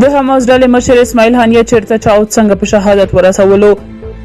د حماس ډلې مشر اسماعیل هانیه چیرته چا او څنګه په شهادت ورسولو.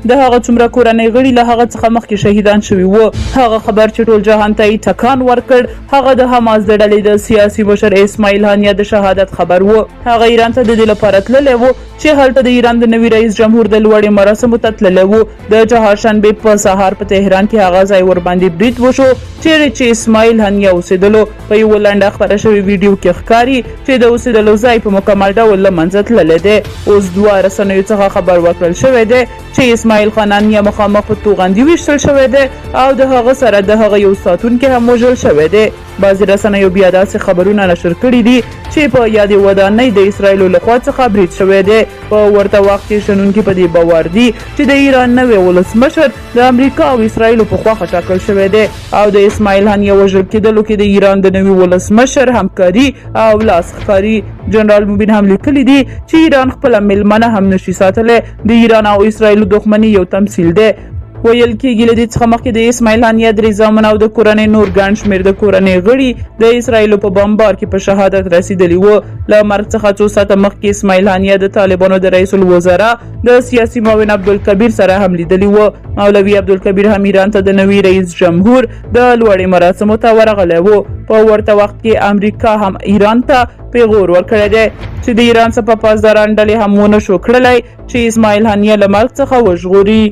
د هغه څومره کورنۍ غړي له هغه څخه مخکې شهیدان شوي وو. هغه خبر چې ټول جهان ته یې ټکان ورکړ هغه د حماس د ډلې د سیاسي مشر اسماعیل هانیه د شهادت خبر وو. هغه ایران ته د دې لپاره تللی وو چې هلته د ایران د نوي رئیس جمهور د لوړې مراسمو ته تللی وو. د چهارشنبې په سهار په تهران کې هغه ځای ورباندې برید وشو چیرې چې اسماعیل هانیه اوسېدلو. په یوه لنډه خپره شوې ویډیو کې ښکاري چې د اوسېدلو ځای په مکمل ډول له منځه تللی دی. اوس دوه رسنیو څخه خبر ورکړل شوی دی چې اسماعیل خان هانیه مخامخ په توغندي ویشتل شوی دی او د هغه سره د هغه یو ساتونکی هم وژل شوی دی. بعضې رسنیو بیا داسې خبرونه نشر کړي دي چې په یادې ودانۍ د اسرایلو لخوا څخه برید شوی دی. په ورته وخت کې شنونکي په دې باور دي چې د ایران نوی ولسمشر د امریکا او اسرایلو په خوښه ټاکل شوی دی او د اسماعیل هانیه وژل کېدلو کې د ایران د نوي ولسمشر همکاري او لاس ښکاري. جنرال موبین هم لیکلي دي چې ایران خپله میلمنه هم نشي ساتلی. د ایران او اسرایلو دښمني یو تمثیل دی. ویل کېږي له دې څخه مخکې د اسماعیل هانیه درې زامن او د کورنۍ نور ګڼ شمېر د کورنۍ غړي د اسرایلو په بمبار کې په شهادت رسېدلي وو. له مرګ څخه څو ساعته مخکې اسماعیل هانیه د طالبانو د رئیس الوزرا د سیاسي معاون عبدالکبیر سره هم لیدلي وو. مولوي عبدالکبیر هم ایران ته د نوي رئیس جمهور د لوړې مراسمو ته ورغلی وو. په ورته وخت کې امریکا هم ایران ته پیغور ورکړی دی چې د ایران څخه پاسداران ډلې هم ونه شو کړلی چې اسماعیل هانیه له مرګ څخه وژغوري.